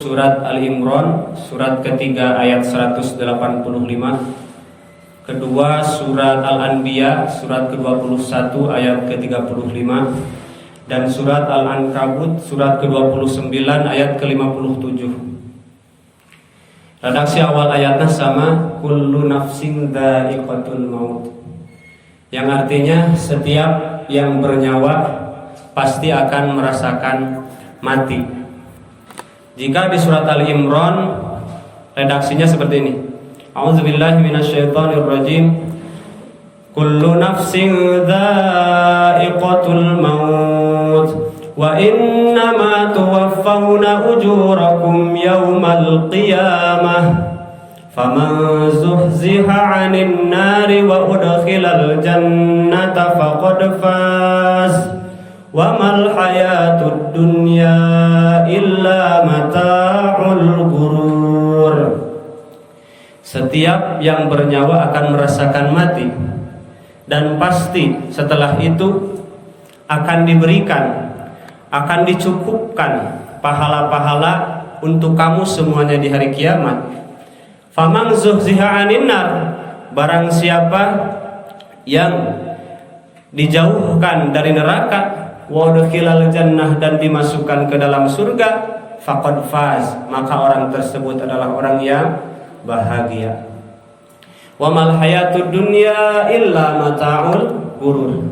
Surat Al-Imran, surat ketiga ayat 185. Kedua surat Al-Anbiya, surat ke-21 ayat ke-35. Dan surat Al-Ankabut, surat ke-29 ayat ke-57. Redaksi awal ayatnya sama, kullu nafsin dha'iqatul maut, yang artinya setiap yang bernyawa pasti akan merasakan mati. Jika di surat Al-Imran redaksinya seperti ini. A'udzubillahi minasyaitonirrajim. Kullu nafsin dha'iqatul maut wa innama tuwaffawna ujurakum yawmal qiyamah faman zuhziha 'anil nari wa udkhilal jannata faqad faz wa mal hayatud dunya illa mata'ul ghurur. Setiap yang bernyawa akan merasakan mati, dan pasti setelah itu akan diberikan, akan dicukupkan pahala-pahala untuk kamu semuanya di hari kiamat. Faman zuhziha 'anil nar, barang siapa yang dijauhkan dari neraka, wa udkhilal jannah, dan dimasukkan ke dalam surga, faqad faz, maka orang tersebut adalah orang yang bahagia. Wa mal hayatud dunya illa mata'ul ghurur,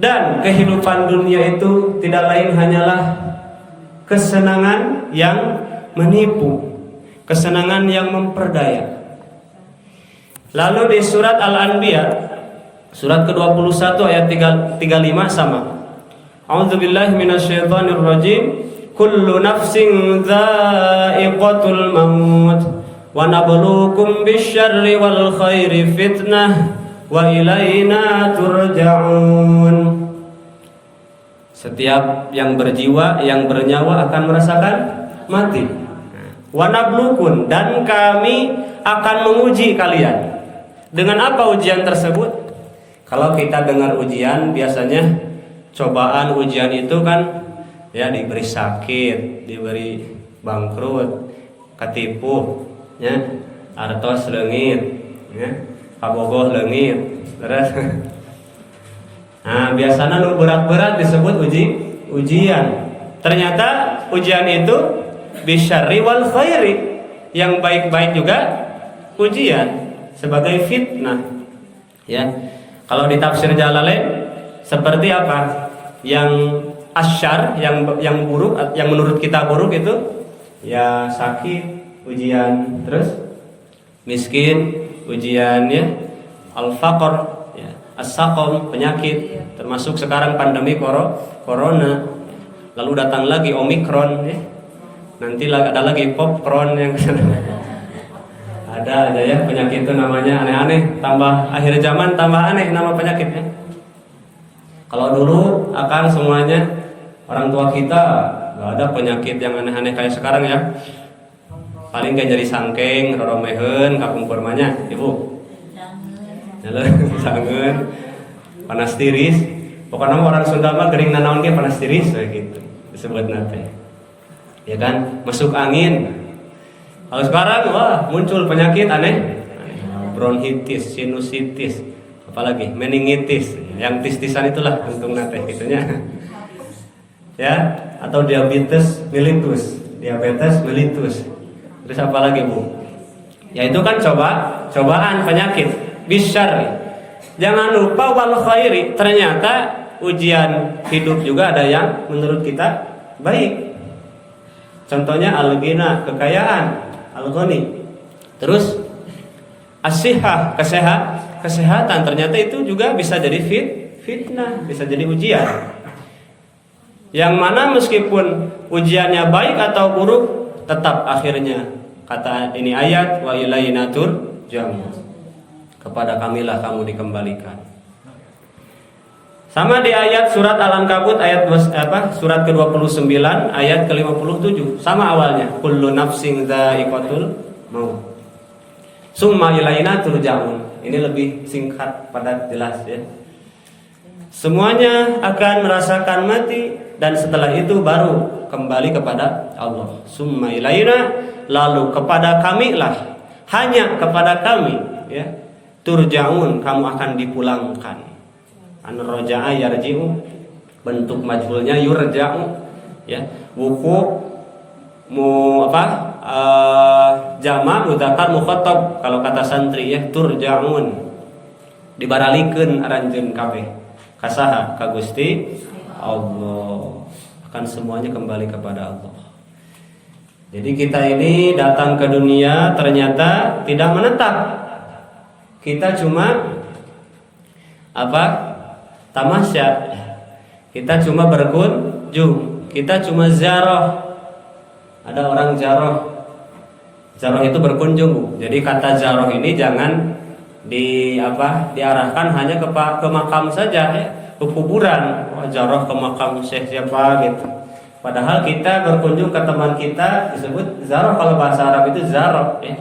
dan kehidupan dunia itu tidak lain hanyalah kesenangan yang menipu, kesenangan yang memperdaya. Lalu di surat Al-Anbiya, surat ke-21 ayat 35 sama. A'udzubillahi minasyaitonirrajim. Kullu nafsin dha'iqatul maut wa nabluukum bisyarri wal khairi fitnah wa ilaina turja'un. Setiap yang berjiwa, yang bernyawa akan merasakan mati. Wa nabluukum, dan kami akan menguji kalian. Dengan apa ujian tersebut? Kalau kita dengar ujian, biasanya cobaan ujian itu kan ya diberi sakit, diberi bangkrut, ketipu, ya, artos leungit, ya, kabogoh leungit, terus. Nah, biasanya nu berat-berat disebut ujian. Ternyata ujian itu bisyarri wal khairi, yang baik-baik juga ujian sebagai fitnah. Ya, kalau di tafsir Jalalain seperti apa? Yang asyar, yang buruk, yang menurut kita buruk itu ya sakit, ujian, terus miskin, ujiannya al-faqr, ya, as-saqam, penyakit, termasuk sekarang pandemi corona. Lalu datang lagi omikron, ya. Nanti ada lagi popcorn yang ada aja ya penyakit itu, namanya aneh-aneh, tambah akhir zaman tambah aneh nama penyakitnya. Kalau dulu akan semuanya orang tua kita nggak ada penyakit yang aneh-aneh kayak sekarang ya. Paling kayak jadi sangkeng, roromehen, kakumpur manya, ibu. Sangen, panas tiris. Pokoknya orang Sunda mah gering nanaon ge panas tiris kayak gitu disebut nate. Ya kan, masuk angin. Kalau sekarang wah muncul penyakit aneh. Bronkitis, sinusitis, apalagi meningitis. Yang tis-tisan itulah untung nate gitunya. Ya, atau diabetes mellitus. Terus apa lagi, Bu? Ya itu kan cobaan penyakit bisyarri. Jangan lupa wal khairi, ternyata ujian hidup juga ada yang menurut kita baik. Contohnya al-ghina, kekayaan, al-ghani. Terus as-sihah, kesehatan, ternyata itu juga bisa jadi fitnah, bisa jadi ujian. Yang mana meskipun ujiannya baik atau buruk, tetap akhirnya kata ini ayat wa ilaina turja'un, kepada kamilah kamu dikembalikan. Sama di ayat surat Al-Ankabut ayat surat ke-29 ayat ke-57 sama awalnya, kullu nafsin dha'iqatul maut summa ilaina turja'un. Ini lebih singkat padat jelas ya. Semuanya akan merasakan mati dan setelah itu baru kembali kepada Allah. Summa ilaina, lalu kepada kamilah, hanya kepada kami ya. Turja'un, kamu akan dipulangkan. An-raja'a yarji'u, bentuk majhulnya yurja'u ya. Wuku jama' mudzakkar mukhatab kalau kata santri ya, turja'un dibaralikeun aranjeun kabeh kasaha ka Gusti Allah. Akan semuanya kembali kepada Allah. Jadi kita ini datang ke dunia ternyata tidak menetap. Kita cuma tamasya. Kita cuma berkunjung. Kita cuma ziarah. Ada orang ziarah. Ziarah itu berkunjung, Bu. Jadi kata ziarah ini jangan diarahkan hanya ke makam saja ya, ke kuburan. Ziarah ke makam Syekh siapa gitu. Padahal kita berkunjung ke teman kita disebut ziarah, kalau bahasa Arab itu ziarah ya.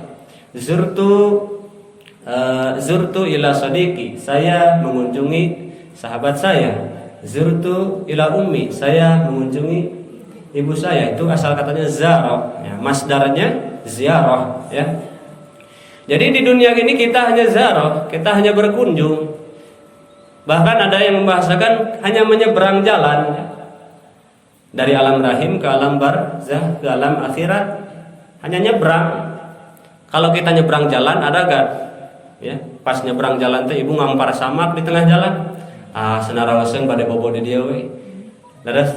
Zurtu ila sadiqi, saya mengunjungi sahabat saya. Zurtu ila ummi, saya mengunjungi ibu saya. Itu asal katanya ziarah ya, masdarnya ziarah ya. Jadi di dunia ini kita hanya ziarah, kita hanya berkunjung. Bahkan ada yang membahasakan hanya menyeberang jalan ya. Dari alam rahim ke alam barzah, ke alam akhirat, hanya nyebrang. Kalau kita nyebrang jalan ada gak? Ya, pas nyebrang jalan teh ibu ngampar samak di tengah jalan. Senarawaseun bade bobo di dieu we. Terus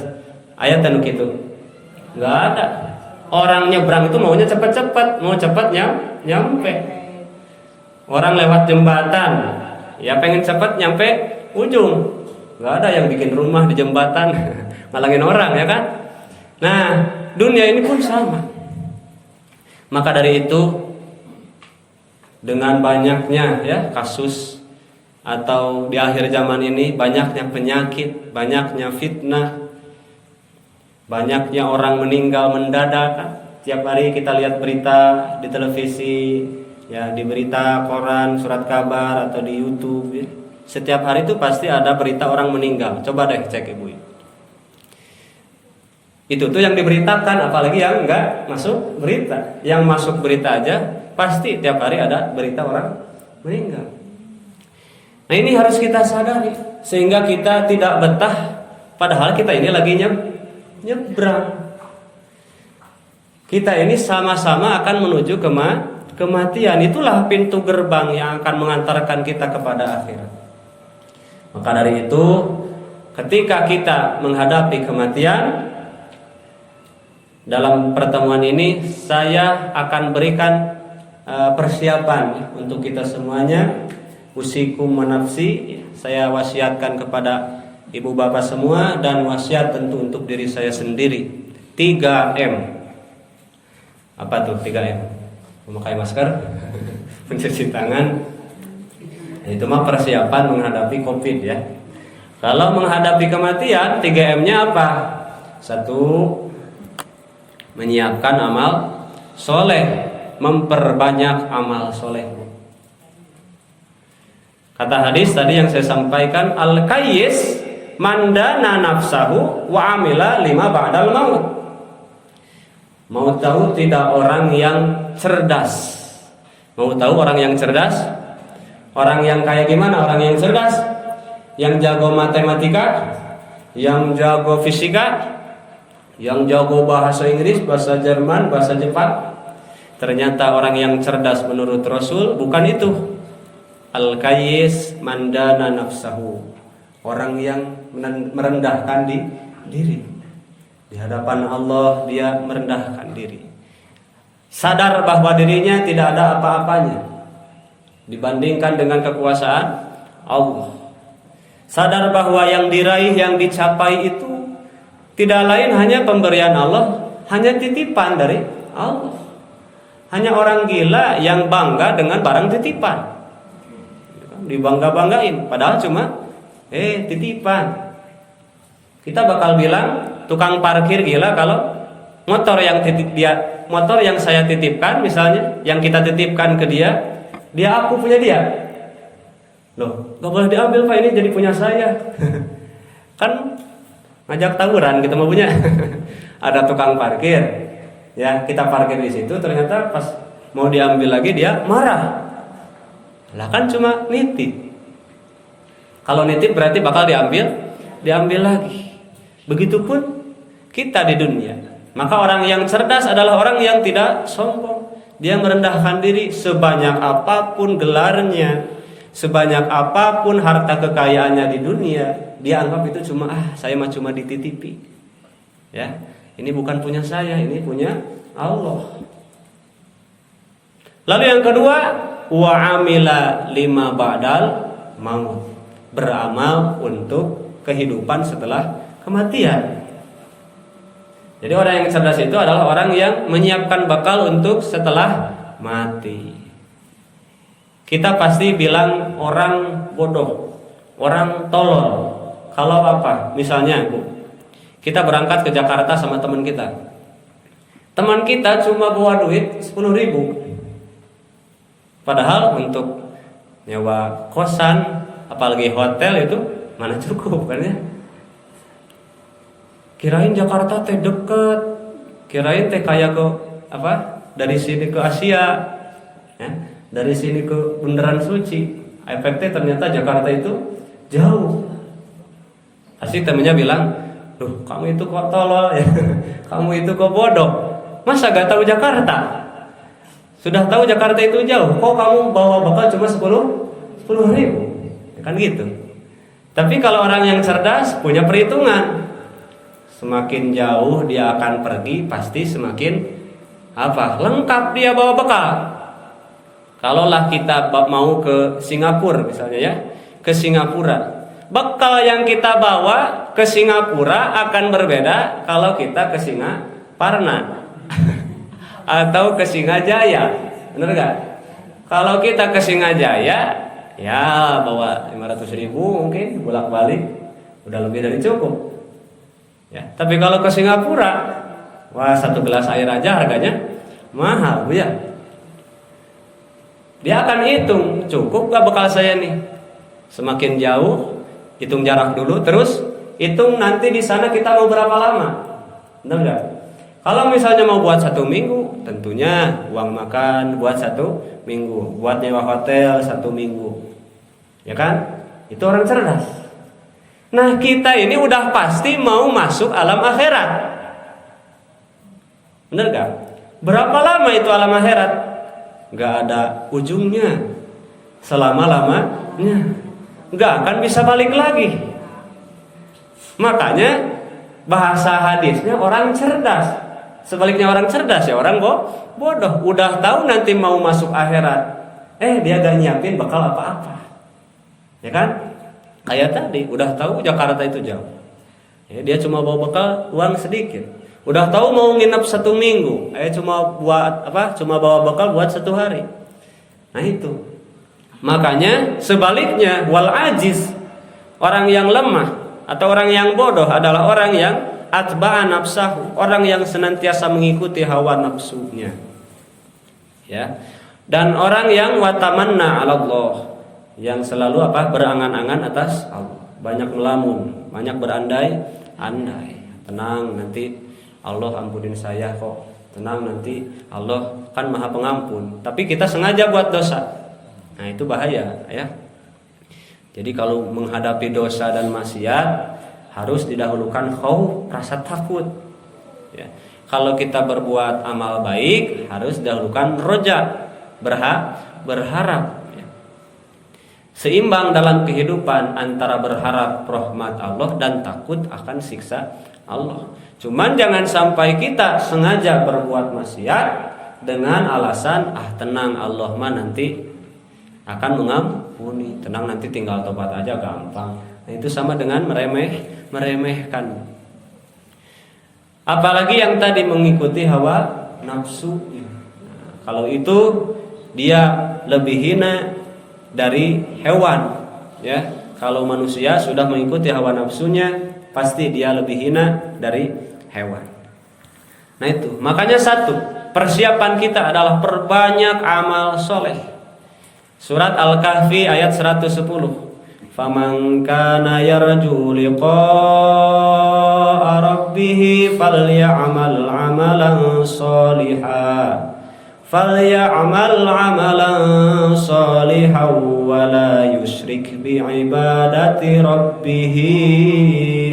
aya tanu kitu. Enggak ada. Orang nyebrang itu maunya cepat-cepat, mau cepat nyampe. Orang lewat jembatan, ya pengen cepat nyampe ujung. Enggak ada yang bikin rumah di jembatan, ngalangin orang ya kan? Nah, dunia ini pun sama. Maka dari itu, dengan banyaknya ya kasus atau di akhir zaman ini banyaknya penyakit, banyaknya fitnah, banyaknya orang meninggal mendadak. Tiap hari kita lihat berita di televisi, ya di berita koran, surat kabar atau di YouTube. Ya. Setiap hari itu pasti ada berita orang meninggal. Coba deh cek ibu. Itu tuh yang diberitakan, apalagi yang enggak masuk berita. Yang masuk berita aja pasti tiap hari ada berita orang meninggal. Nah ini harus kita sadari sehingga kita tidak betah padahal kita ini lagi nyebrang. Kita ini sama-sama akan menuju kematian. Itulah pintu gerbang yang akan mengantarkan kita kepada akhirat. Maka dari itu ketika kita menghadapi kematian, dalam pertemuan ini saya akan berikan persiapan untuk kita semuanya. Usikum manafsi, saya wasiatkan kepada ibu bapak semua dan wasiat tentu untuk diri saya sendiri. 3M. Apa tuh 3M? Memakai masker, mencuci tangan. Itu mah persiapan menghadapi Covid ya. Kalau menghadapi kematian, 3M-nya apa? 1, menyiapkan amal soleh, memperbanyak amal soleh. Kata hadis tadi yang saya sampaikan, al-qayyis mandana nafsahu wa amila lima ba'dal maut. Mau tahu tidak orang yang cerdas? Mau tahu orang yang cerdas? Orang yang kayak gimana orang yang cerdas? Yang jago matematika, yang jago fisika, yang jago bahasa Inggris, bahasa Jerman, bahasa Jepang. Ternyata orang yang cerdas menurut Rasul bukan itu. Al-qayyis mandana nafsahu, orang yang merendahkan diri. Di hadapan Allah dia merendahkan diri. Sadar bahwa dirinya tidak ada apa-apanya dibandingkan dengan kekuasaan Allah. Sadar bahwa yang diraih, yang dicapai itu tidak lain hanya pemberian Allah, hanya titipan dari Allah. Hanya orang gila yang bangga dengan barang titipan. Dibangga-banggain, padahal cuma titipan. Kita bakal bilang tukang parkir gila kalau motor yang saya titipkan misalnya, yang kita titipkan ke dia aku punya dia. Loh, nggak boleh diambil Pak, ini jadi punya saya. Kan ngajak tawuran kita mau punya. Ada tukang parkir, ya kita parkir di situ, ternyata pas mau diambil lagi dia marah. Lah kan cuma nitip. Kalau nitip berarti bakal diambil lagi. Begitupun kita di dunia. Maka orang yang cerdas adalah orang yang tidak sombong. Dia merendahkan diri sebanyak apapun gelarnya, sebanyak apapun harta kekayaannya di dunia, dia anggap itu cuma saya mah cuma dititipi. Ya, ini bukan punya saya, ini punya Allah. Lalu yang kedua, wa amila lima ba'dal maut. Beramal untuk kehidupan setelah kematian. Jadi orang yang cerdas itu adalah orang yang menyiapkan bekal untuk setelah mati. Kita pasti bilang orang bodoh, orang tolol. Kalau apa? Misalnya, Bu, kita berangkat ke Jakarta sama teman kita. Teman kita cuma bawa duit 10.000. Padahal untuk nyewa kosan, apalagi hotel itu mana cukup kan ya? Kirain Jakarta teh deket, kirain teh kayak ke apa? Dari sini ke Asia, ya? Dari sini ke Bundaran Suci. Efeknya ternyata Jakarta itu jauh. Pasti temennya bilang, "Duh, kamu itu kok tolol ya? Kamu itu kok bodoh? Masa gak tahu Jakarta? Sudah tahu Jakarta itu jauh, kok kamu bawa bekal cuma 10.000?" Kan gitu. Tapi kalau orang yang cerdas punya perhitungan. Semakin jauh dia akan pergi, pasti semakin lengkap dia bawa bekal. Kalaulah kita mau ke Singapura misalnya ya, ke Singapura, bekal yang kita bawa ke Singapura akan berbeda kalau kita ke Singaparna atau ke Singajaya, bener gak? Kalau kita ke Singajaya, ya bawa 500.000 mungkin bolak-balik, udah lebih dari cukup. Ya, tapi kalau ke Singapura, wah satu gelas air aja harganya mahal, Bu ya. Dia akan hitung, cukup gak bekal saya nih? Semakin jauh, hitung jarak dulu, terus hitung nanti di sana kita mau berapa lama, benar nggak? Kalau misalnya mau buat 1 minggu, tentunya uang makan buat 1 minggu, buat nyewa hotel 1 minggu, ya kan? Itu orang cerdas. Nah kita ini udah pasti mau masuk alam akhirat, bener gak? Berapa lama itu alam akhirat? Gak ada ujungnya, selama-lamanya. Gak akan bisa balik lagi. Makanya bahasa hadisnya orang cerdas. Sebaliknya orang cerdas ya orang bodoh. Udah tahu nanti mau masuk akhirat, dia gak nyiapin bekal apa-apa, ya kan? Kayak tadi, udah tahu Jakarta itu jauh, ya, dia cuma bawa bekal uang sedikit. Udah tahu mau nginep 1 minggu, cuma bawa bekal buat 1 hari. Nah itu. Makanya sebaliknya, wal ajiz, orang yang lemah atau orang yang bodoh adalah orang yang atba'a nafsahu, orang yang senantiasa mengikuti hawa nafsunya. Ya. Dan orang yang watamanna 'ala Allah, yang selalu berangan-angan atas Allah, banyak melamun, banyak berandai-andai. Tenang, nanti Allah ampunin saya kok. Tenang, nanti Allah kan Maha Pengampun. Tapi kita sengaja buat dosa. Nah, itu bahaya ya. Jadi kalau menghadapi dosa dan maksiat harus didahulukan khauf, rasa takut. Ya. Kalau kita berbuat amal baik harus didahulukan roja, berharap. Seimbang dalam kehidupan antara berharap rahmat Allah dan takut akan siksa Allah. Cuman jangan sampai kita sengaja berbuat maksiat dengan alasan tenang, Allah mah nanti akan mengampuni, tenang nanti tinggal tobat aja gampang. Nah, itu sama dengan meremehkan. Apalagi yang tadi mengikuti hawa nafsu. Nah, kalau itu dia lebih hina dari hewan, ya. Kalau manusia sudah mengikuti hawa nafsunya, pasti dia lebih hina dari hewan. Nah itu, makanya satu, persiapan kita adalah perbanyak amal soleh. Surat Al-Kahfi ayat 110. Faman kana yarju liqa'a rabbih falyamal 'amalan shalihan wa la yusyrik bi'ibadati rabbih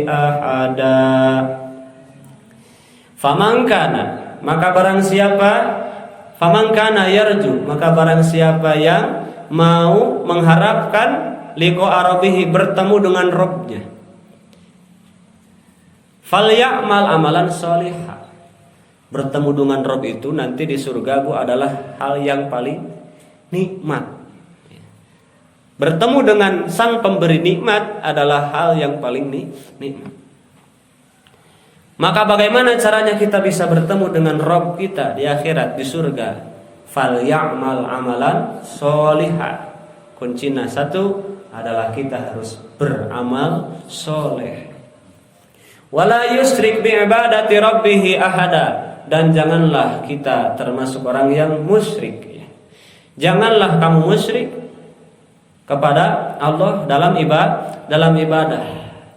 ahada. Faman kana, maka barang siapa, faman kana yarju, maka barang siapa yang mau mengharapkan liqa'a rabbih, bertemu dengan Rabbnya, falyamal amalan sholihah, bertemu dengan Rabb itu nanti di surga adalah hal yang paling nikmat. Bertemu dengan sang pemberi nikmat adalah hal yang paling nikmat. Maka bagaimana caranya kita bisa bertemu dengan Rabb kita di akhirat, di surga? Falyamal amalan sholihah. Kuncinya satu adalah kita harus beramal soleh. Wala yusyrik bi'ibadati rabbih ahada, dan janganlah kita termasuk orang yang musyrik. Janganlah kamu musyrik kepada Allah dalam ibadah.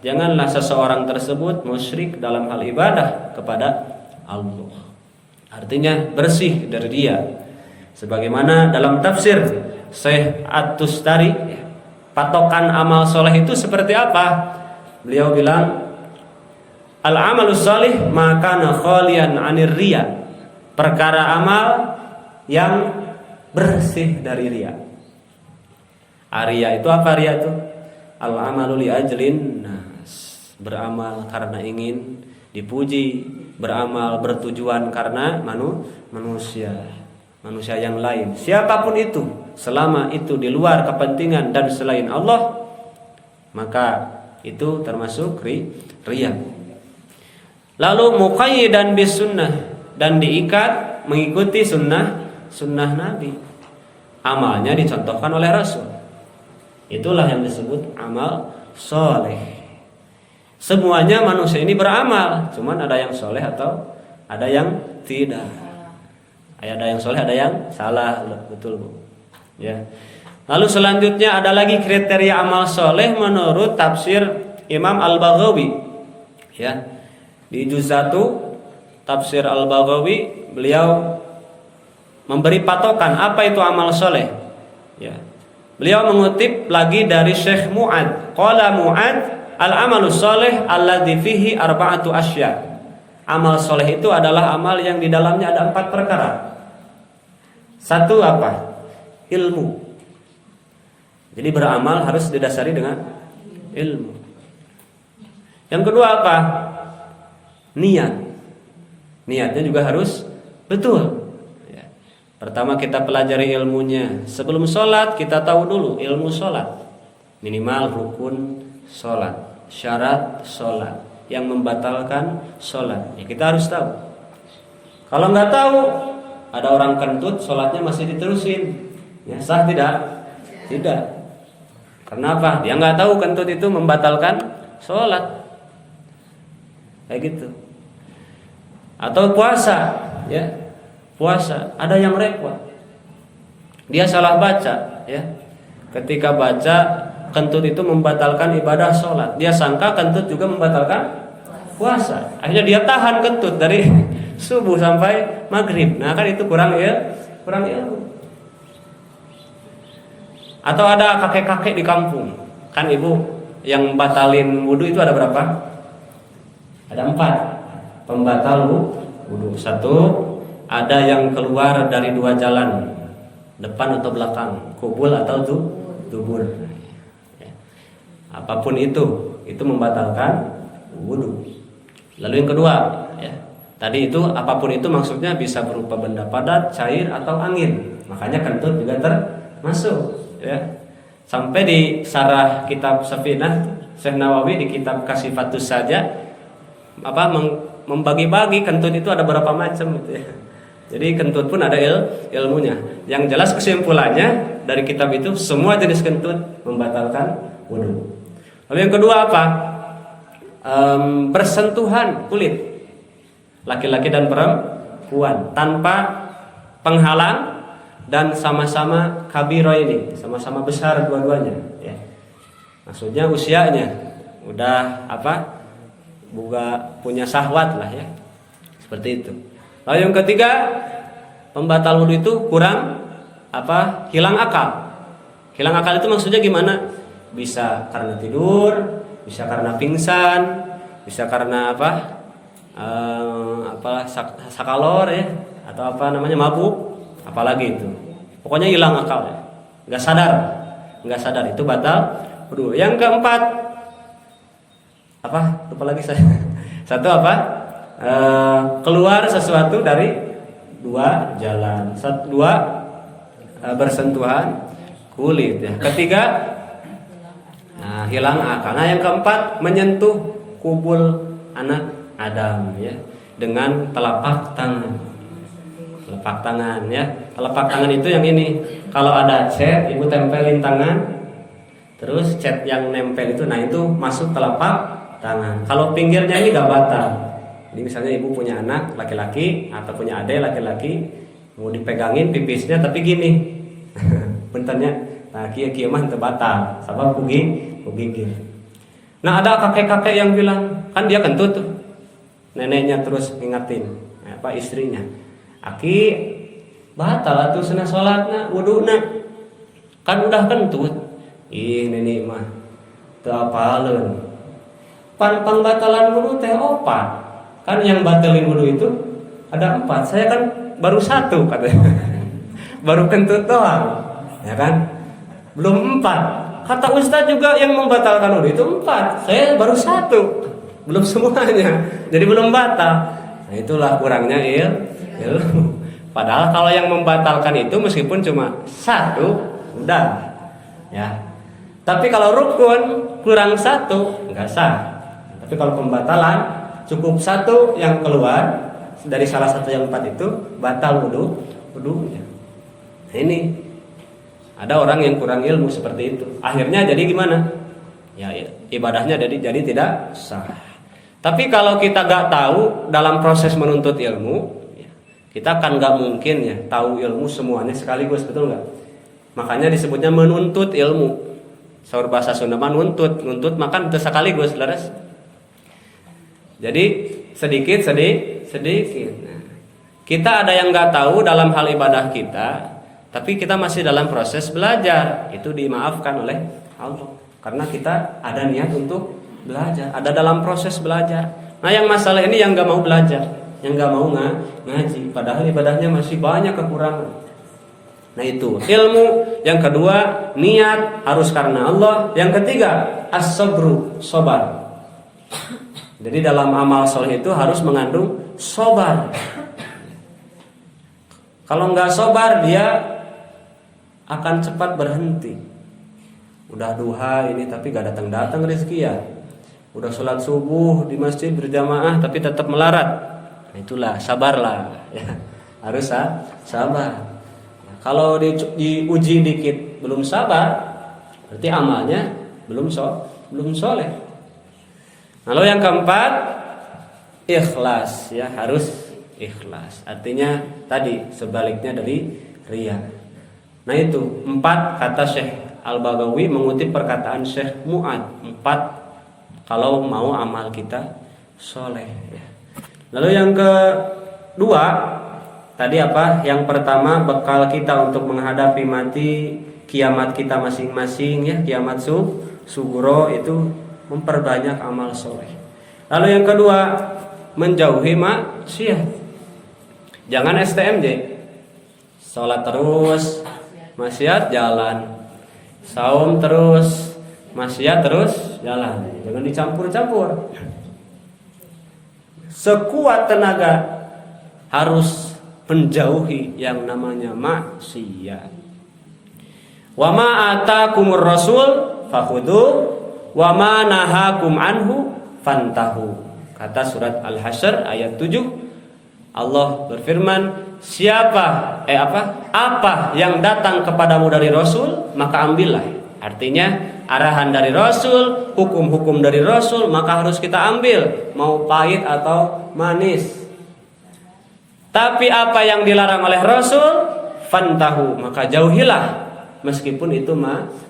Janganlah seseorang tersebut musyrik dalam hal ibadah kepada Allah. Artinya bersih dari dia. Sebagaimana dalam tafsir Syekh At-Tustari, patokan amal soleh itu seperti apa? Beliau bilang, al-amalus solih makana khalian anir riya, perkara amal yang bersih dari riya. Riya itu apa? Riya itu al-amalu li ajlin nas, beramal karena ingin dipuji, beramal bertujuan karena manusia yang lain. Siapapun itu, selama itu di luar kepentingan dan selain Allah, maka itu termasuk riya. Lalu muqayyidan bis sunnah, dan diikat mengikuti sunnah Nabi. Amalnya dicontohkan oleh Rasul. Itulah yang disebut amal soleh. Semuanya manusia ini beramal, cuman ada yang soleh atau ada yang tidak. Ada yang soleh, ada yang salah, betul Bu. Ya. Lalu selanjutnya ada lagi kriteria amal soleh menurut tafsir Imam Al-Baghawi. Ya. Di juz 1 tafsir Al-Baghawi, beliau memberi patokan apa itu amal soleh. Ya. Beliau mengutip lagi dari Syekh Mu'ad. Qala Mu'ad, al-amalu soleh alladzi fihi arba'atu asya. Amal soleh itu adalah amal yang di dalamnya ada 4 perkara. Satu apa? Ilmu. Jadi beramal harus didasari dengan ilmu. Yang kedua apa? Niat. Niatnya juga harus betul. Ya. Pertama kita pelajari ilmunya. Sebelum sholat kita tahu dulu ilmu sholat. Minimal rukun sholat, syarat sholat, yang membatalkan sholat. Ya, kita harus tahu. Kalau nggak tahu, ada orang kentut sholatnya masih diterusin, ya sah tidak? Tidak. Kenapa? Dia nggak tahu kentut itu membatalkan sholat, kayak gitu. Atau puasa, ya puasa. Ada yang repot, dia salah baca, ya. Ketika baca kentut itu membatalkan ibadah sholat, dia sangka kentut juga membatalkan puasa. Akhirnya dia tahan kentut dari subuh sampai maghrib. Nah kan itu kurang ilmu. Atau ada kakek-kakek di kampung, kan ibu yang batalin wudhu itu ada berapa? Ada 4 pembatal wudhu. 1, ada yang keluar dari 2 jalan, depan atau belakang, kubul atau dubur. Apapun itu membatalkan wudhu. Lalu yang kedua, ya, tadi itu apapun itu maksudnya bisa berupa benda padat, cair atau angin. Makanya kentut juga termasuk, ya. Sampai di syarah kitab Safinah Syekh Nawawi di kitab Kasifatus Saja membagi-bagi kentut itu ada berapa macam gitu ya. Jadi kentut pun ada ilmunya. Yang jelas kesimpulannya dari kitab itu semua jenis kentut membatalkan wudhu. Lalu yang kedua apa? Bersentuhan kulit laki-laki dan perempuan tanpa penghalang dan sama-sama kabiro ini, sama-sama besar dua-duanya ya. Maksudnya usianya udah punya syahwat lah ya. Seperti itu. Lalu yang ketiga, pembatal wudu itu kurang hilang akal. Hilang akal itu maksudnya gimana? Bisa karena tidur, bisa karena pingsan, bisa karena sakalor ya, atau mabuk, apalagi itu. Pokoknya hilang akal ya. Nggak sadar itu batal wudu. Yang keempat lupa lagi saya. Satu keluar sesuatu dari dua jalan. Dua bersentuhan kulit ya. Ketiga hilang akal. Nah, yang keempat menyentuh kubul anak Adam ya dengan telapak tangan. Telapak tangan ya. Telapak tangan itu yang ini. Kalau ada cat, ibu tempelin tangan. Terus cat yang nempel itu, nah itu masuk telapak tangan. Kalau pinggirnya ini gak batal. Jadi misalnya ibu punya anak laki-laki atau punya adik laki-laki, mau dipegangin pipisnya tapi gini. Bentarnya, nah kia mah itu batal. Sabab gigit. Nah ada kakek-kakek yang bilang, kan dia kentut tuh. Neneknya terus ngingatin istrinya. Aki batal atuh cenah salatna, wuduna. Kan udah kentut. Ih nenek mah teu apaleun. Pangbatalan wudu teh 4. Kan yang batalin wudu itu ada 4. Saya kan baru 1 katanya. Baru kentut doang. Ya kan? Belum 4. Kata Ustaz juga yang membatalkan wudu itu 4. Saya baru 1. Belum semuanya. Jadi belum batal. Nah, itulah kurangnya ilmu. Padahal kalau yang membatalkan itu meskipun cuma 1 udah ya. Tapi kalau rukun kurang 1 enggak sah. Tapi kalau pembatalan cukup 1 yang keluar dari salah satu yang 4 itu batal wudunya. Nah, ini ada orang yang kurang ilmu seperti itu. Akhirnya jadi gimana? Ya ibadahnya jadi tidak sah. Tapi kalau kita nggak tahu dalam proses menuntut ilmu, kita kan nggak mungkin ya tahu ilmu semuanya sekaligus, betul nggak? Makanya disebutnya menuntut ilmu. Saur bahasa Sunda nuntut makan teu sekaligus leres. Jadi sedikit. Nah, kita ada yang nggak tahu dalam hal ibadah kita, tapi kita masih dalam proses belajar. Itu dimaafkan oleh Allah karena kita ada niat untuk belajar, ada dalam proses belajar. Nah yang masalah ini yang nggak mau belajar, yang nggak mau ngaji, padahal ibadahnya masih banyak kekurangan. Nah itu ilmu. Yang kedua niat harus karena Allah. Yang ketiga as-sabru, sabar. Jadi dalam amal soleh itu harus mengandung sabar. Kalau nggak sabar dia akan cepat berhenti. Udah duha ini tapi gak datang rezeki ya. Udah sholat subuh di masjid berjamaah tapi tetap melarat. Nah, itulah sabarlah ya. Harus sabar. Kalau diuji dikit belum sabar, berarti amalnya belum soleh. Lalu yang keempat, ikhlas ya, harus ikhlas. Artinya tadi sebaliknya dari riya. Nah itu 4 kata Syekh Al-Baghawi mengutip perkataan Syekh Mu'ad. 4 kalau mau amal kita soleh ya. Lalu yang kedua tadi yang pertama bekal kita untuk menghadapi mati, kiamat kita masing-masing ya, kiamat sugro itu memperbanyak amal soleh. Lalu yang kedua menjauhi maksiat. Jangan STMJ. Sholat terus, maksiat jalan. Saum terus, maksiat terus jalan. Jangan dicampur-campur. Sekuat tenaga harus menjauhi yang namanya maksiat. Wa ma atakumur rasul fakhudhu wa ma nahakum anhu fantahu. Kata surat Al-Hasyr ayat 7. Allah berfirman, apa yang datang kepadamu dari Rasul maka ambillah. Artinya arahan dari Rasul, hukum-hukum dari Rasul maka harus kita ambil, mau pahit atau manis. Tapi apa yang dilarang oleh Rasul, fantahu, maka jauhilah meskipun itu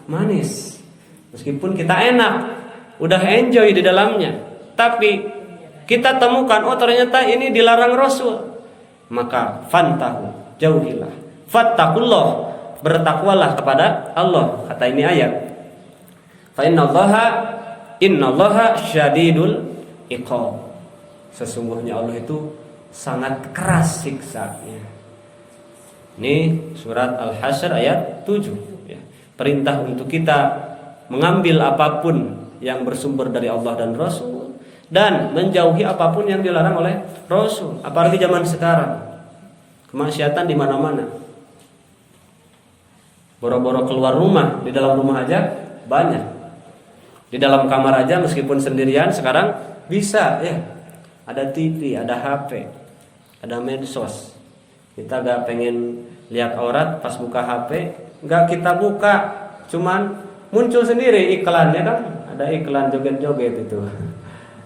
manis. Meskipun kita enak, udah enjoy di dalamnya, tapi kita temukan oh ternyata ini dilarang Rasul, maka fantahu, jauhilah. Fattaqullah, bertakwalah kepada Allah. Kata ini ayat. Fa innallaha syadidul iqab. Sesungguhnya Allah itu sangat keras siksanya. Ini surat Al-Hasyr ayat 7 ya. Perintah untuk kita mengambil apapun yang bersumber dari Allah dan Rasul dan menjauhi apapun yang dilarang oleh Rasul. Apalagi zaman sekarang, kemaksiatan di mana-mana. Boro-boro keluar rumah, di dalam rumah aja banyak. Di dalam kamar aja meskipun sendirian sekarang bisa ya. Ada TV, ada HP, ada medsos. Kita gak pengen lihat aurat pas buka HP, gak kita buka, cuman muncul sendiri iklannya kan, ada iklan joget-joget itu,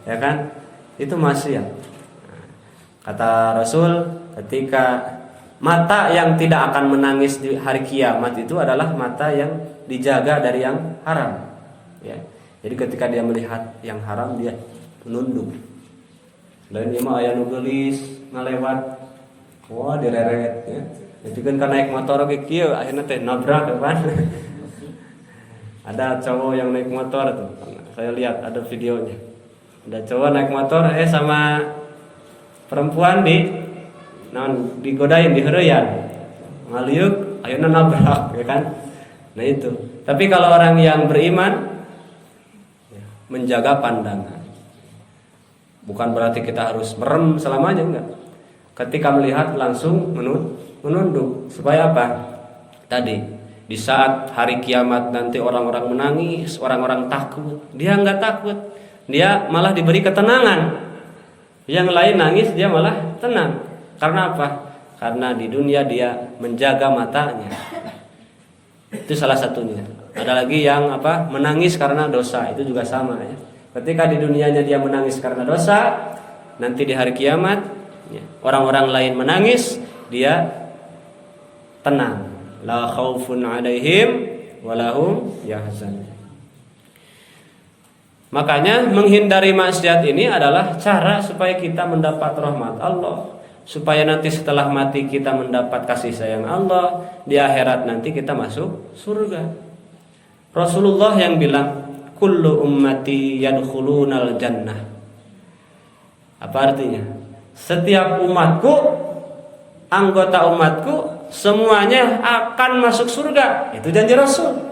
ya kan? Itu maksiat. Kata Rasul, ketika mata yang tidak akan menangis di hari kiamat itu adalah mata yang dijaga dari yang haram. Ya. Jadi ketika dia melihat yang haram dia menunduk. Lain imah aya nu geulis ngalewat, wah direret ya. Jadi kan naik motor ke kieu akhirnya teh nabrak kan. Ada cowok yang naik motor tuh, saya lihat ada videonya. Ada cowok naik motor sama perempuan digodain, diheureyan. Ngaliuk, ayeuna nabrak ya kan. Nah itu. Tapi kalau orang yang beriman menjaga pandangan. Bukan berarti kita harus merem selamanya, enggak. Ketika melihat langsung menunduk. Supaya apa? Tadi di saat hari kiamat nanti orang-orang menangis, orang-orang takut, dia enggak takut. Dia malah diberi ketenangan. Yang lain nangis, dia malah tenang. Karena apa? Karena di dunia dia menjaga matanya. Itu salah satunya. Ada lagi yang menangis karena dosa, itu juga sama ya. Ketika di dunianya dia menangis karena dosa, nanti di hari kiamat ya, orang-orang lain menangis, dia tenang. La khaufun 'alaihim walahum yahzanun. Makanya menghindari maksiat ini adalah cara supaya kita mendapat rahmat Allah, supaya nanti setelah mati kita mendapat kasih sayang Allah, di akhirat nanti kita masuk surga. Rasulullah yang bilang, kullu ummati yadkhulunal jannah. Apa artinya? Setiap umatku, anggota umatku, semuanya akan masuk surga. Itu janji Rasul.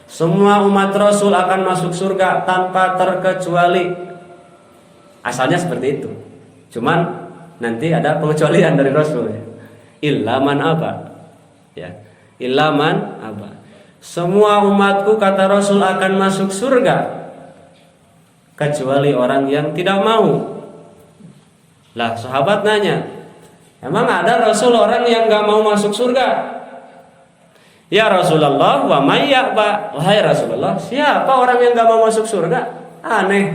Semua umat Rasul akan masuk surga tanpa terkecuali. Asalnya seperti itu. Cuman nanti ada pengecualian dari Rasul ya. Illa man aba. Ya. Illa man aba. Semua umatku kata Rasul akan masuk surga kecuali orang yang tidak mau. Lah sahabat nanya, emang ada Rasul orang yang gak mau masuk surga? Ya Rasulullah, wa may ya'ba. Wahai Rasulullah, siapa orang yang gak mau masuk surga? Aneh,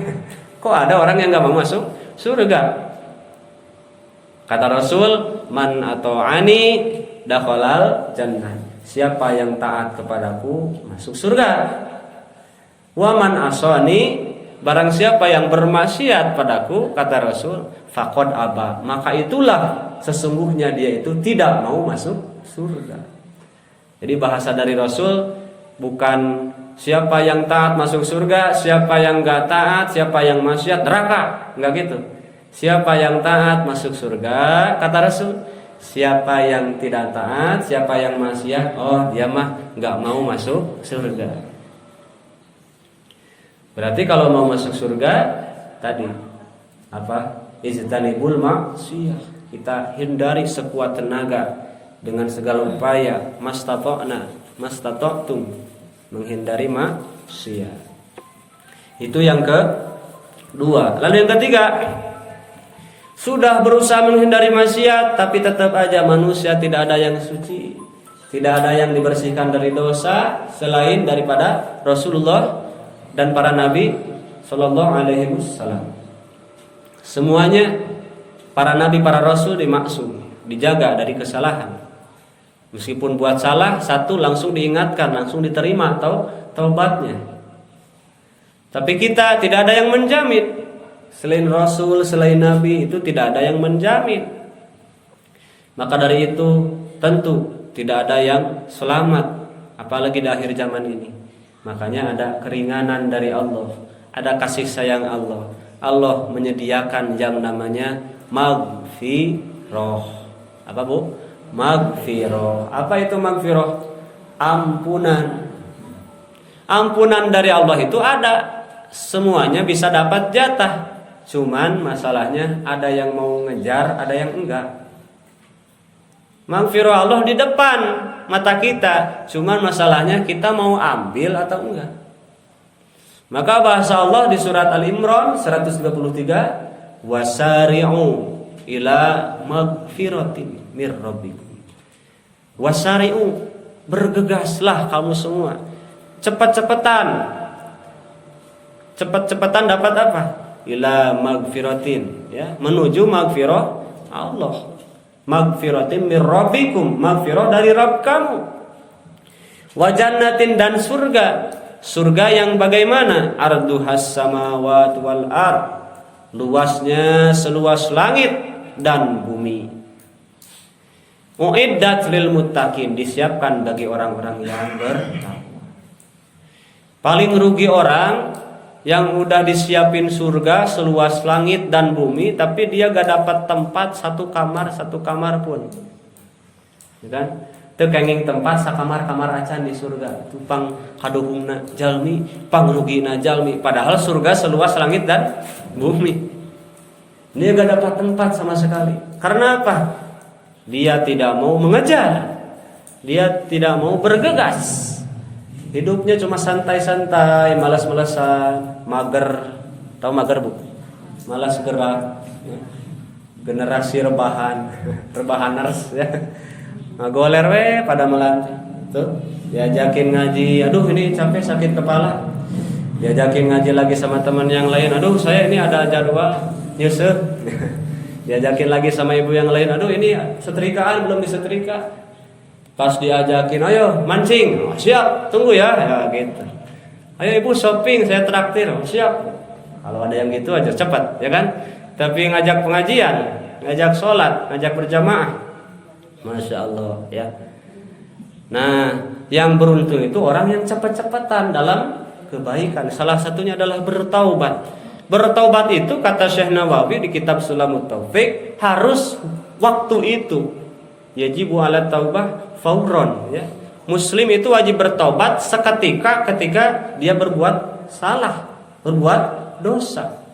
kok ada orang yang gak mau masuk surga? Kata Rasul, man ata'ani dakhalal jannah. Siapa yang taat kepadaku masuk surga. Wa man asani, barang siapa yang bermaksiat padaku, kata Rasul, faqad aba, maka itulah sesungguhnya dia itu tidak mau masuk surga. Jadi bahasa dari Rasul bukan siapa yang taat masuk surga, siapa yang enggak taat, siapa yang maksiat neraka, enggak gitu. Siapa yang taat masuk surga, kata Rasul. Siapa yang tidak taat, siapa yang maksiat, oh dia mah nggak mau masuk surga. Berarti kalau mau masuk surga tadi ijtanibul maksiyah, kita hindari sekuat tenaga dengan segala upaya, mastata'tum, menghindari maksiat. Itu yang kedua. Lalu yang ketiga, sudah berusaha menghindari maksiat, tapi tetap aja manusia tidak ada yang suci, tidak ada yang dibersihkan dari dosa selain daripada Rasulullah dan para nabi sallallahu alaihi wasallam. Semuanya para nabi, para rasul dimaksum, dijaga dari kesalahan. Meskipun buat salah, satu langsung diingatkan, langsung diterima atau taubatnya. Tapi kita tidak ada yang menjamin. Selain Rasul, selain Nabi, itu tidak ada yang menjamin. Maka dari itu tentu tidak ada yang selamat, apalagi di akhir zaman ini. Makanya ada keringanan dari Allah, ada kasih sayang Allah. Allah menyediakan yang namanya maghfirah. Apa Bu? Maghfirah. Apa itu maghfirah? Ampunan. Ampunan dari Allah itu ada. Semuanya bisa dapat jatah. Cuman masalahnya ada yang mau ngejar, ada yang enggak. Maghfirah Allah di depan mata kita. Cuman masalahnya kita mau ambil atau enggak. Maka bahasa Allah di surat Al-Imran 133, wasari'u ila maghfiratin mir rabbikum. Wasari'u, bergegaslah kamu semua. Cepat-cepatan. Cepat-cepatan dapat apa? Ila maghfiratin, ya, menuju maghfirah Allah. Maghfiratin mir rabbikum, maghfirah dari Rabb kamu. Wa jannatin, dan surga. Surga yang bagaimana? Arduhas samawati wal ard, luasnya seluas langit dan bumi. Uiddat lil muttaqin, disiapkan bagi orang-orang yang bertakwa. Paling rugi orang yang udah disiapin surga seluas langit dan bumi, tapi dia gak dapat tempat satu kamar pun, ya kan? Teu kenging tempat sakamar-kamar acan di surga. Tupang kaduhungna jalmi, pangrugina jalmi. Padahal surga seluas langit dan bumi. Dia gak dapat tempat sama sekali. Karena apa? Dia tidak mau mengejar. Dia tidak mau bergegas. Hidupnya cuma santai-santai, malas-malasan, mager. Tahu mager, Bu? Malas gerak. Generasi rebahan, rebahaners ya. Ngagoler we pada melantai. Tuh, diajakin ngaji, aduh ini capek sakit kepala. Diajakin ngaji lagi sama teman yang lain, aduh saya ini ada jadwal nyusup. Diajakin lagi sama ibu yang lain, aduh ini setrikaan belum disetrika. Pas diajakin, ayo mancing, oh, siap, tunggu ya gitu. Ayo ibu shopping, saya traktir, oh, siap. Kalau ada yang gitu aja cepat, ya kan? Tapi ngajak pengajian, ngajak sholat, ngajak berjamaah, Masya Allah ya. Nah, yang beruntung itu orang yang cepat-cepatan dalam kebaikan. Salah satunya adalah bertaubat. Bertaubat itu kata Syekh Nawawi di kitab Sulamut Taufik harus waktu itu. Yajibu ala taubah fauron ya. Muslim itu wajib bertaubat seketika ketika dia berbuat salah, berbuat dosa.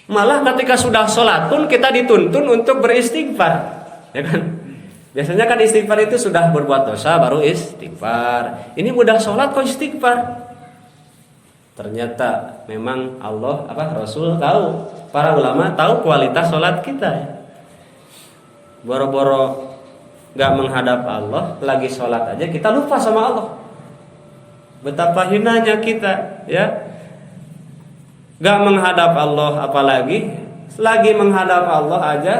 Malah ketika sudah sholat pun kita dituntun untuk beristighfar. Ya kan? Biasanya kan istighfar itu sudah berbuat dosa baru istighfar. Ini udah sholat kok istighfar. Ternyata memang Allah Rasul tahu, para ulama tahu kualitas sholat kita ya. Boro-boro gak menghadap Allah, lagi sholat aja kita lupa sama Allah. Betapa hinanya kita ya. Gak menghadap Allah, apalagi lagi menghadap Allah aja,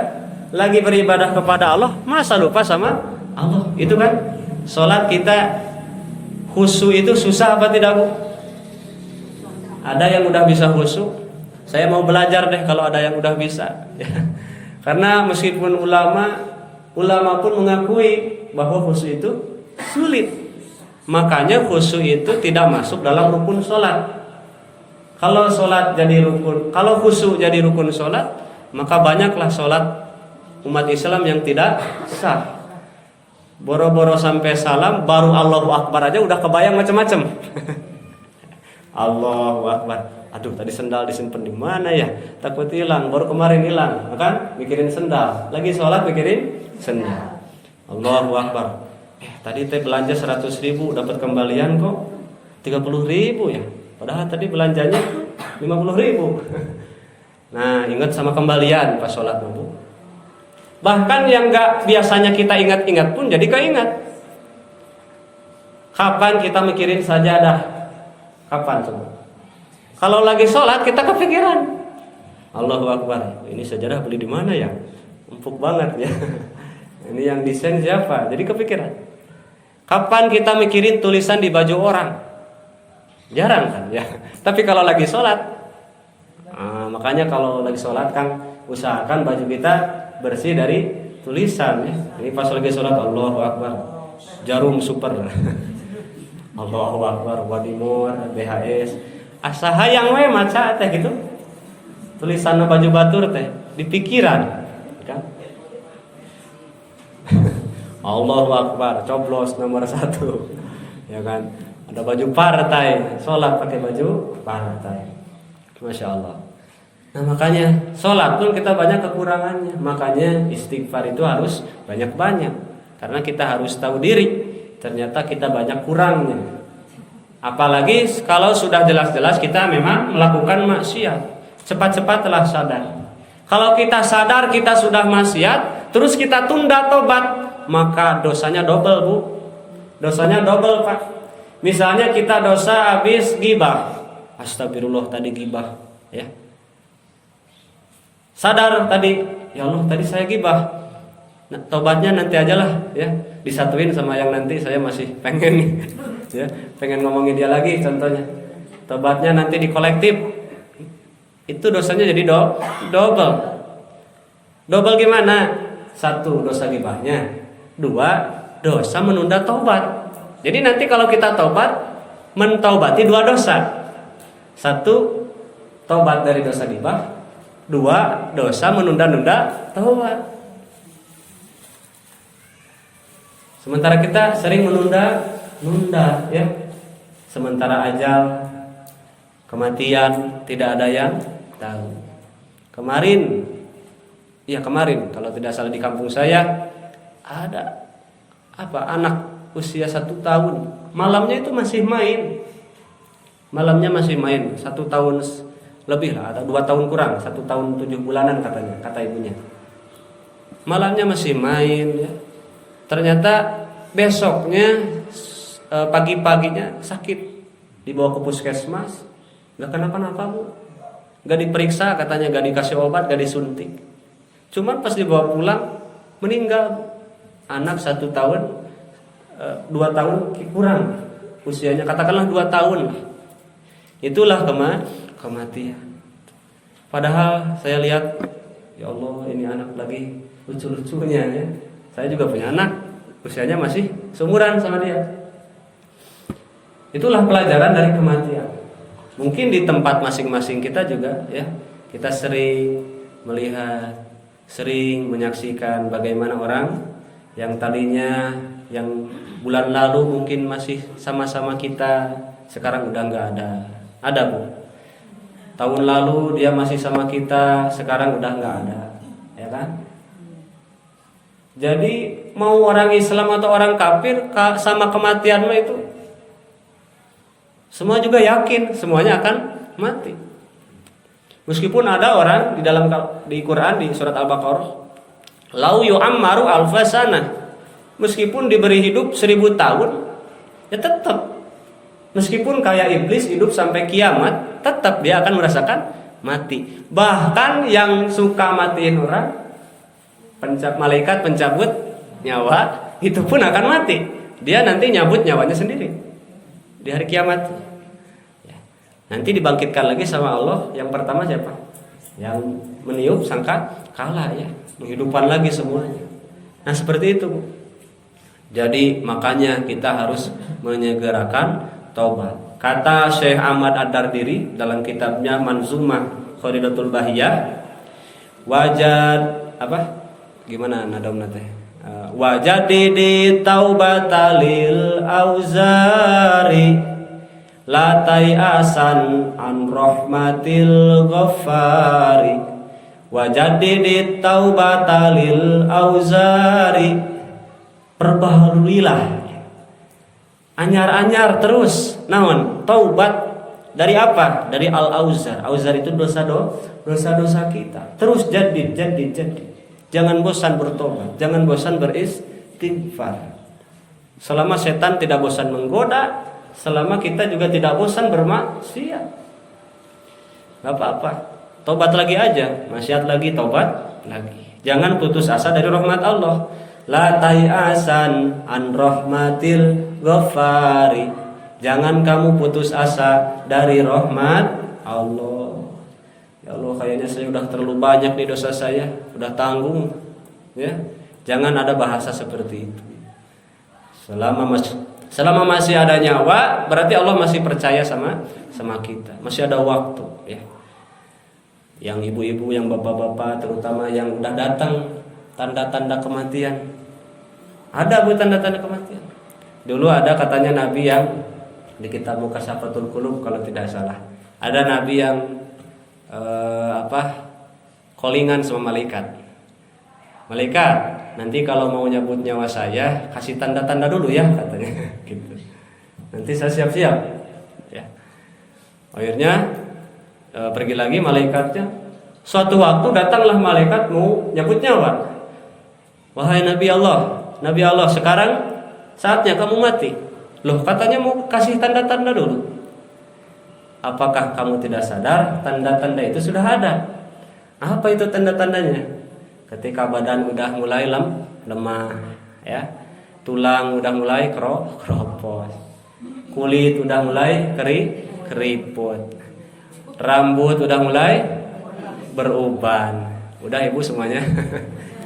lagi beribadah kepada Allah, masa lupa sama Allah? Itu kan sholat kita khusyuk itu susah apa tidak, Bu? Ada yang udah bisa khusyuk? Saya mau belajar deh kalau ada yang udah bisa. Karena meskipun ulama pun mengakui bahwa khusyuk itu sulit. Makanya khusyuk itu tidak masuk dalam rukun sholat. Kalau sholat jadi rukun, kalau khusyuk jadi rukun sholat, maka banyaklah sholat umat Islam yang tidak sah. Boro-boro sampai salam, baru Allahu Akbar aja udah kebayang macam-macam. Allahu Akbar. Aduh, tadi sendal disimpan di mana ya? Takut hilang, baru kemarin hilang, kan? Mikirin sendal. Lagi sholat mikirin sendal. Allahu Akbar. Tadi teh belanja 100.000 dapat kembalian kok 30.000 ya. Padahal tadi belanjanya 50.000. Nah, ingat sama kembalian pas sholat, Bu. Bahkan yang gak biasanya kita ingat-ingat pun jadi keingat. Kapan kita mikirin sajadah? Kapan coba? Kalau lagi sholat kita kepikiran. Allahu Akbar. Ini sajadah beli di mana ya? Empuk banget ya. Ini yang desain siapa? Jadi kepikiran. Kapan kita mikirin tulisan di baju orang? Jarang kan ya. Tapi kalau lagi sholat, makanya kalau lagi sholat kan usahakan baju kita bersih dari tulisan ya. Ini pas lagi sholat Allahu Akbar, Jarum Super, Allahu Akbar, Wadimor, BHS, asa hayang we maca teh gitu. Tulisan baju batur teh di pikiran kan. Allahu Akbar, coblos nomor 1 ya kan. Ada baju partai, sholat pakai baju partai, Masya Allah. Nah makanya sholat pun kita banyak kekurangannya. Makanya istighfar itu harus banyak-banyak, karena kita harus tahu diri, ternyata kita banyak kurangnya. Apalagi kalau sudah jelas-jelas kita memang melakukan maksiat, cepat-cepatlah sadar. Kalau kita sadar kita sudah maksiat, terus kita tunda tobat, maka dosanya double, Bu. Dosanya double, Pak. Misalnya kita dosa habis gibah, astagfirullah tadi gibah, ya. Sadar tadi, ya Allah tadi saya gibah. Nah, tobatnya nanti aja lah, ya. Disatuin sama yang nanti saya masih pengen, ya, pengen ngomongin dia lagi. Contohnya, tobatnya nanti di kolektif. Itu dosanya jadi double. Double gimana? 1 dosa gibahnya, 2 dosa menunda tobat. Jadi nanti kalau kita tobat, mentaubati 2 dosa. 1 tobat dari dosa gibah, 2 dosa menunda-nunda tobat. Sementara kita sering menunda ya. Sementara ajal, kematian tidak ada yang tahu. Kemarin kalau tidak salah di kampung saya ada anak usia 1 tahun, malamnya itu masih main. 1 tahun lebih lah, ada 2 tahun kurang, 1 tahun 7 bulanan katanya, kata ibunya. Malamnya masih main ya. Ternyata besoknya pagi-paginya sakit, dibawa ke puskesmas, nggak kenapa-napa, Bu. Nggak diperiksa katanya, nggak dikasih obat, nggak disuntik. Cuman pas dibawa pulang meninggal. Anak 1 tahun 2 tahun kurang usianya, katakanlah 2 tahun. Itulah kematian. Padahal saya lihat, ya Allah ini anak lagi lucu-lucunya ya. Saya juga punya anak, usianya masih seumuran sama dia. Itulah pelajaran dari kematian. Mungkin di tempat masing-masing kita juga ya, kita sering melihat, sering menyaksikan bagaimana orang yang tadinya yang bulan lalu mungkin masih sama-sama kita, sekarang udah nggak ada. Ada, Bu. Tahun lalu dia masih sama kita, sekarang udah nggak ada, ya kan? Jadi mau orang Islam atau orang kafir sama kematian itu semua juga yakin semuanya akan mati. Meskipun ada orang di Quran di surat Al-Baqarah, lau yu'ammaru alfasana, meskipun diberi hidup 1000 tahun, ya tetap, meskipun kayak iblis hidup sampai kiamat, tetap dia akan merasakan mati. Bahkan yang suka matiin orang, malaikat pencabut nyawa, itu pun akan mati. Dia nanti nyabut nyawanya sendiri di hari kiamat. Nanti dibangkitkan lagi sama Allah. Yang pertama siapa? Yang meniup sangka kalah ya, menghidupkan lagi semuanya. Nah seperti itu, Bu. Jadi makanya kita harus menyegerakan taubat. Kata Syekh Ahmad Ad-Dardiri dalam kitabnya Manzumah Kharidatul Bahiyah, gimana nadaumna teh? Wajadidi taubatalil auzari latai asan an rahmatil ghaffari. Wajadidi taubatalil auzari, perbaharuilah, anyar-anyar terus naon taubat dari apa? Dari al-auzar. Auzar itu dosa-dosa kita. Terus jadid. Jangan bosan bertobat, jangan bosan beristighfar. Selama setan tidak bosan menggoda, selama kita juga tidak bosan bermaksiat, gak apa-apa. Tobat lagi aja, maksiat lagi, tobat lagi. Jangan putus asa dari rahmat Allah. La tai'asan an rahmatil ghaffari. Jangan kamu putus asa dari rahmat Allah. Ya Allah, kayaknya saya udah terlalu banyak nih dosa saya, udah tanggung. Ya, jangan ada bahasa seperti itu. Selama masih ada nyawa, berarti Allah masih percaya sama kita. Masih ada waktu, ya. Yang ibu-ibu, yang bapak-bapak, terutama yang udah datang tanda-tanda kematian. Ada tanda-tanda kematian. Dulu ada katanya nabi yang di kitab Mukashafatul Qulub kalau tidak salah. Ada nabi yang callingan sama malaikat. Malaikat, nanti kalau mau nyabut nyawa saya, kasih tanda-tanda dulu ya, katanya. Gitu. Nanti saya siap-siap. Ya. Akhirnya pergi lagi malaikatnya. Suatu waktu datanglah malaikat mau nyabut nyawa. Wahai Nabi Allah, sekarang saatnya kamu mati. Loh, katanya mau kasih tanda-tanda dulu. Apakah kamu tidak sadar tanda-tanda itu sudah ada? Apa itu tanda-tandanya? Ketika badan udah mulai lemah, ya, tulang udah mulai keropos, kulit udah mulai keriput, rambut udah mulai beruban. Udah ibu semuanya,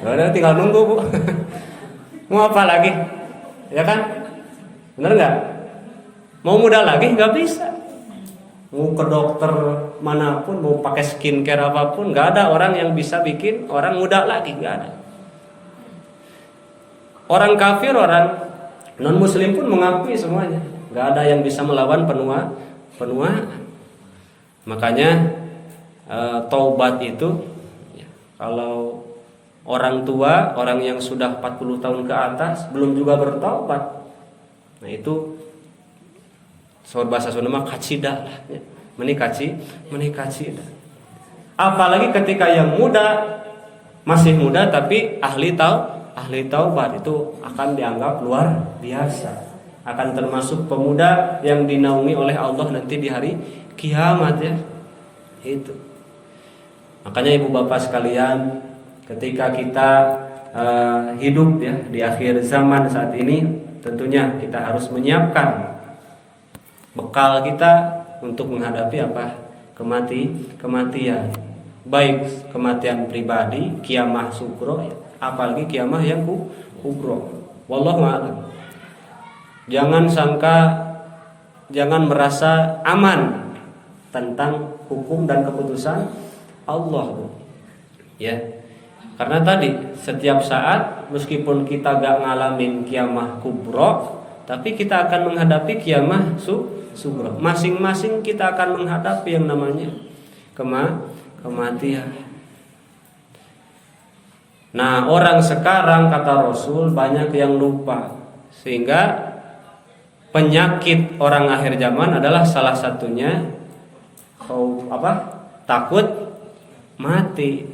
udah tinggal nunggu bu. Mau apa lagi? Ya kan? Bener nggak? Mau muda lagi nggak bisa. Mau ke dokter manapun, mau pakai skincare apapun, nggak ada orang yang bisa bikin orang muda lagi, nggak ada. Orang kafir, orang non muslim pun mengakui semuanya, nggak ada yang bisa melawan penuaan. Makanya taubat itu, ya, kalau orang tua, orang yang sudah 40 tahun ke atas belum juga bertaubat, nah itu soal bahasa Sunda mah kacida lah, ya. Menikacida. Apalagi ketika yang muda, masih muda tapi ahli taubat, itu akan dianggap luar biasa. Akan termasuk pemuda yang dinaungi oleh Allah nanti di hari kiamat, ya. Itu. Makanya ibu bapak sekalian, ketika kita hidup, ya, di akhir zaman saat ini, tentunya kita harus menyiapkan bekal kita untuk menghadapi kematian, baik kematian pribadi, kiamah sugro, apalagi kiamah yang kubro. Wallahu a'lam. Jangan merasa aman tentang hukum dan keputusan Allah, ya. Karena tadi setiap saat meskipun kita gak ngalamin kiamah kubro, tapi kita akan menghadapi kiamah sugro. Masing-masing kita akan menghadapi yang namanya kematian. Nah, orang sekarang kata Rasul banyak yang lupa, sehingga penyakit orang akhir zaman adalah salah satunya takut mati,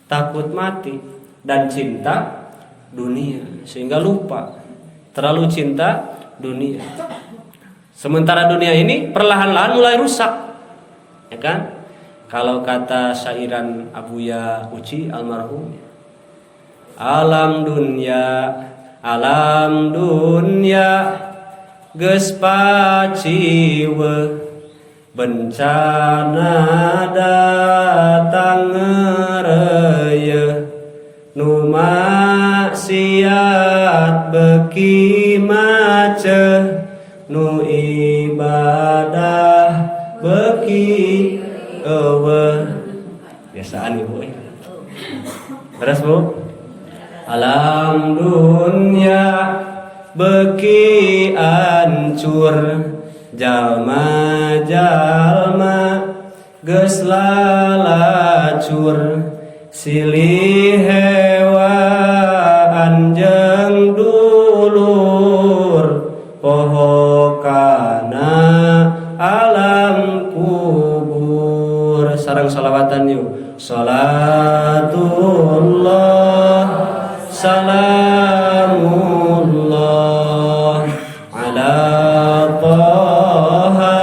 takut mati dan cinta dunia, sehingga lupa, terlalu cinta dunia. Sementara dunia ini perlahan-lahan mulai rusak, ya kan? Kalau kata syairan Abuya Uci almarhum, alam dunia geus paciwe, bencana datang ngeureuy, nu maksiat beki maceh, nu ibadah beki biasaan ibu. Terus bu, alam dunia beki ancur, jalma-jalma geus lalacur, silih hewa anjeung dulur, poho kana alam kubur. Sareng salawatan yuk. Salatullah salamullah ala Taha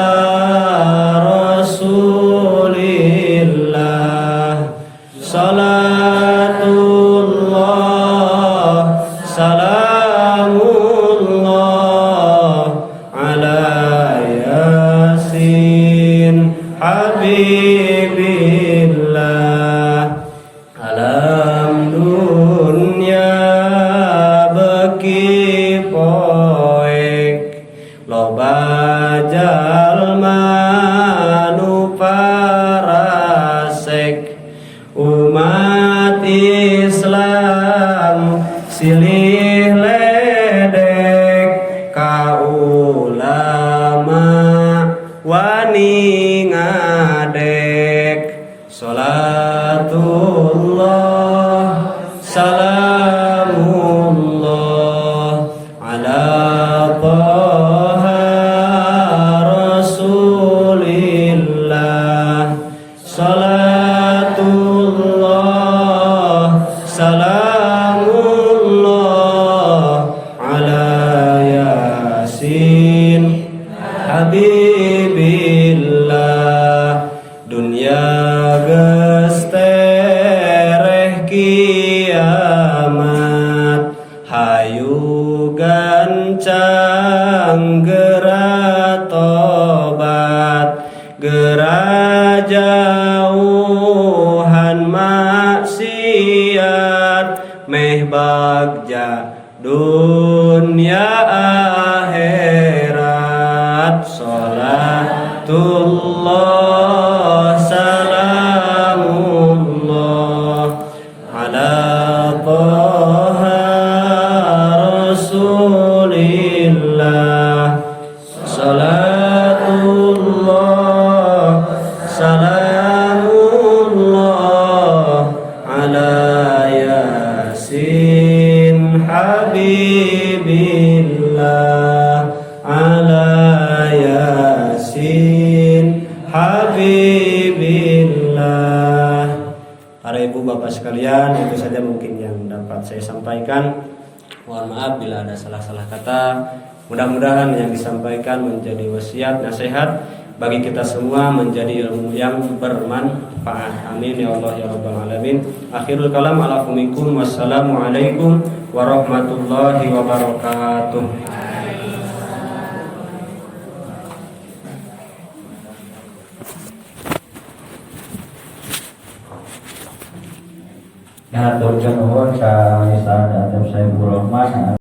Rasulillah. Salatullah umat Islam silih ledek ka ulama wani ngadek salatullah salamullah ala taha rasulillah salatullah salamullah ala yasin habibillah dunya geus tereh kiamat hayu gancang geura tobat geura jauhan maksiat meh bagja dunia akhirat salatullah salamullah ala taha rasulillah salatullah salamullah ala yasin habibillah ala yasin habibillah. Para ibu bapak sekalian, itu saja mungkin yang dapat saya sampaikan. Mohon maaf bila ada salah-salah kata. Mudah-mudahan yang disampaikan menjadi wasiat nasihat bagi kita semua, menjadi ilmu yang bermanfaat. Amin ya Allah ya rabbal alamin. Akhirul kalam ala kumikum. Wassalamualaikum warahmatullahi wabarakatuh. Ngaturkeun nuhun ka Ustaz Atep Saiful Rahman.